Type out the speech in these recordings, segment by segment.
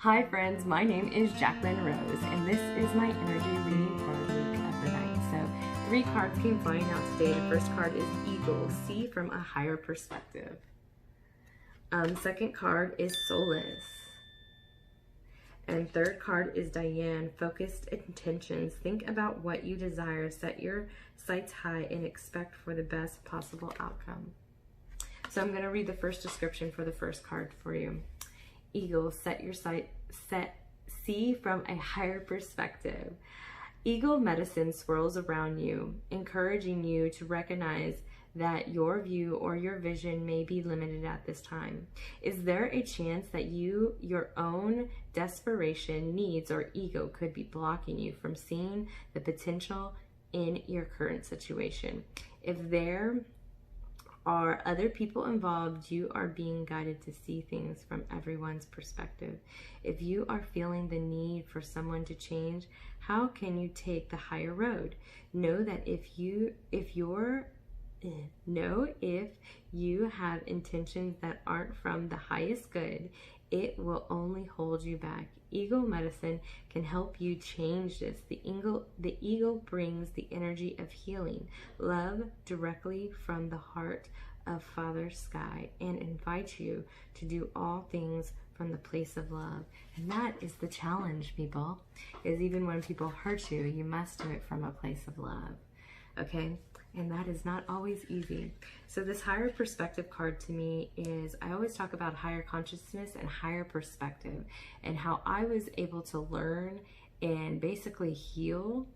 Hi friends, my name is Jacqueline Rose, and this is my energy reading for the week of the night. So 3 cards came flying out today. The first card is Eagle, see from a higher perspective. Second card is Solace. And third card is Diane, focused intentions. Think about what you desire, set your sights high, and expect for the best possible outcome. So I'm going to read the first description for the first card for you. Eagle, see from a higher perspective. Eagle medicine swirls around you, encouraging you to recognize that your view or your vision may be limited at this time. Is there a chance that your own desperation, needs, or ego could be blocking you from seeing the potential in your current situation? If there are other people involved, you are being guided to see things from everyone's perspective. If you are feeling the need for someone to change, how can you take the higher road? Know that if you have intentions that aren't from the highest good, it will only hold you back. Ego medicine can help you change this. The ego brings the energy of healing, love directly from the heart of Father Sky, and invites you to do all things from the place of love. And that is the challenge, people, is even when people hurt you, you must do it from a place of love. Okay? And that is not always easy. So this higher perspective card to me is, I always talk about higher consciousness and higher perspective, and how I was able to learn and basically heal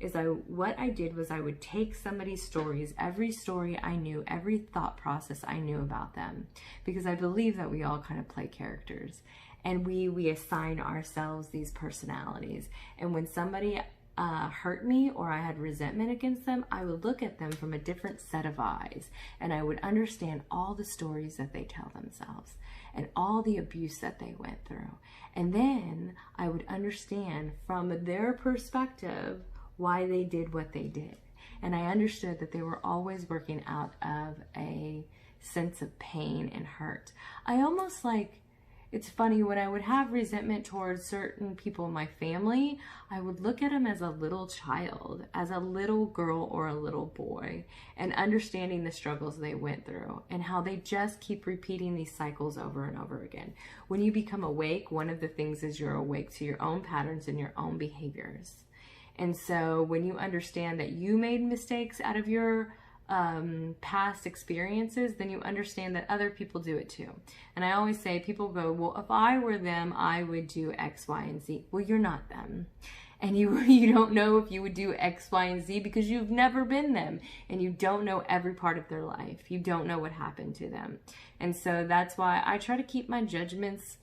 is what I did was I would take somebody's stories, every story I knew, every thought process I knew about them, because I believe that we all kind of play characters, and we assign ourselves these personalities. And when somebody hurt me or I had resentment against them, I would look at them from a different set of eyes, and I would understand all the stories that they tell themselves and all the abuse that they went through. And then I would understand from their perspective why they did what they did. And I understood that they were always working out of a sense of pain and hurt. I almost it's funny, when I would have resentment towards certain people in my family, I would look at them as a little child, as a little girl or a little boy, and understanding the struggles they went through and how they just keep repeating these cycles over and over again. When you become awake, one of the things is you're awake to your own patterns and your own behaviors. And so when you understand that you made mistakes out of your past experiences, then you understand that other people do it too. And I always say, people go, well, if I were them, I would do X, Y, and Z. Well, you're not them. And you don't know if you would do X, Y, and Z because you've never been them. And you don't know every part of their life. You don't know what happened to them. And so that's why I try to keep my judgments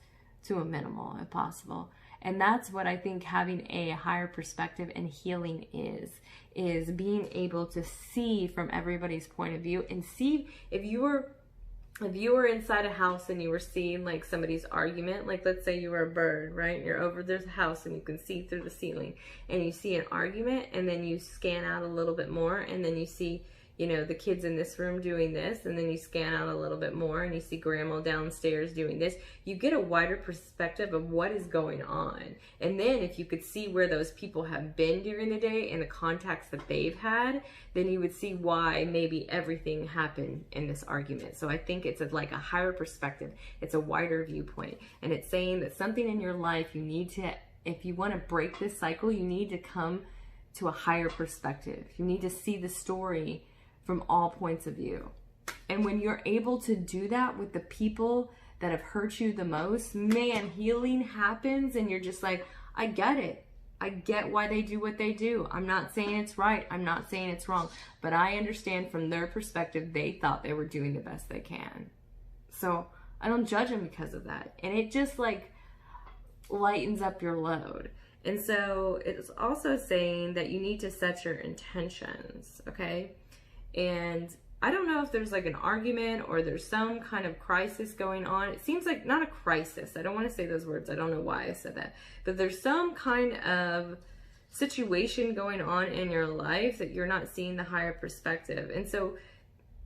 to a minimal if possible. And that's what I think having a higher perspective and healing is being able to see from everybody's point of view, and see if you were inside a house and you were seeing like somebody's argument, like let's say you were a bird, right? You're over there's a house and you can see through the ceiling and you see an argument, and then you scan out a little bit more, and then you see, you know, the kids in this room doing this, and then you scan out a little bit more and you see grandma downstairs doing this. You get a wider perspective of what is going on. And then if you could see where those people have been during the day and the contacts that they've had, then you would see why maybe everything happened in this argument. So I think it's like a higher perspective. It's a wider viewpoint. And it's saying that something in your life, you need to, if you want to break this cycle, you need to come to a higher perspective. You need to see the story from all points of view. And when you're able to do that with the people that have hurt you the most, man, healing happens, and you're just like, I get it. I get why they do what they do. I'm not saying it's right. I'm not saying it's wrong. But I understand from their perspective, they thought they were doing the best they can. So I don't judge them because of that. And it just like lightens up your load. And so it's also saying that you need to set your intentions, okay? And I don't know if there's like an argument or there's some kind of crisis going on. It seems like not a crisis. I don't want to say those words. I don't know why I said that. But there's some kind of situation going on in your life that you're not seeing the higher perspective. And so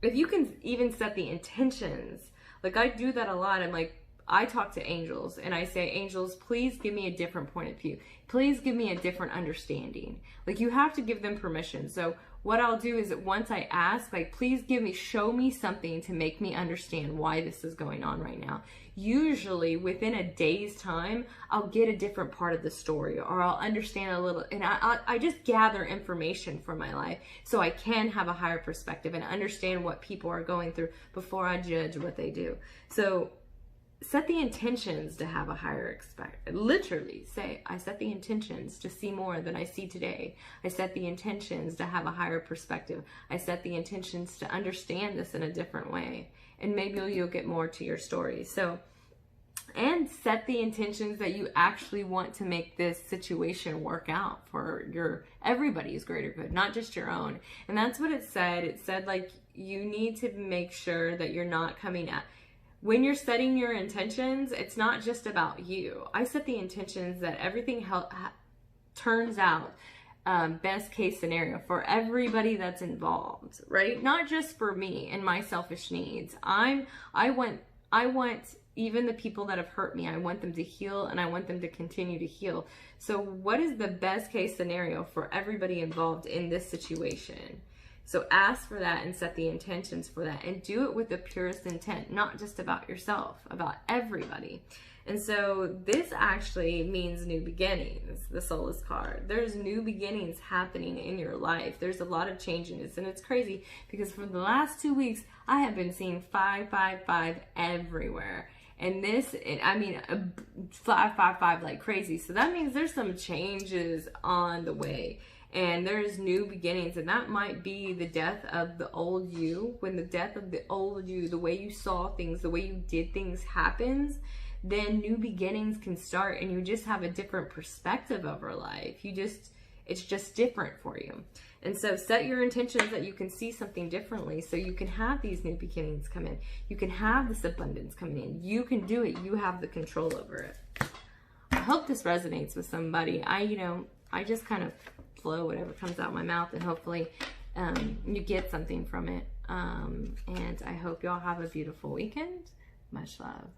if you can even set the intentions, like I do that a lot. I'm like, I talk to angels and I say, angels, please give me a different point of view. Please give me a different understanding. Like, you have to give them permission. So what I'll do is that once I ask, like, please show me something to make me understand why this is going on right now. Usually within a day's time, I'll get a different part of the story, or I'll understand a little, and I just gather information from my life so I can have a higher perspective and understand what people are going through before I judge what they do. So set the intentions to have a higher expect. Literally say, I set the intentions to see more than I see today. I set the intentions to have a higher perspective. I set the intentions to understand this in a different way. And maybe you'll get more to your story. So, and set the intentions that you actually want to make this situation work out for everybody's greater good, not just your own. And that's what it said. It said, like, you need to make sure that you're not coming at, when you're setting your intentions, it's not just about you. I set the intentions that everything turns out best case scenario for everybody that's involved, right? Not just for me and my selfish needs. I want even the people that have hurt me, I want them to heal, and I want them to continue to heal. So what is the best case scenario for everybody involved in this situation? So ask for that and set the intentions for that, and do it with the purest intent, not just about yourself, about everybody. And so this actually means new beginnings, the Solace card. There's new beginnings happening in your life. There's a lot of changes, and it's crazy because for the last 2 weeks, I have been seeing 555 everywhere. And this, I mean, 555 like crazy. So that means there's some changes on the way. And there's new beginnings, and that might be the death of the old you. When the death of the old you, the way you saw things, the way you did things happens, then new beginnings can start, and you just have a different perspective over life. It's just different for you. And so set your intentions that you can see something differently, so you can have these new beginnings come in. You can have this abundance coming in. You can do it. You have the control over it. I hope this resonates with somebody. I just kind of flow whatever comes out my mouth, and hopefully you get something from it. And I hope y'all have a beautiful weekend. Much love.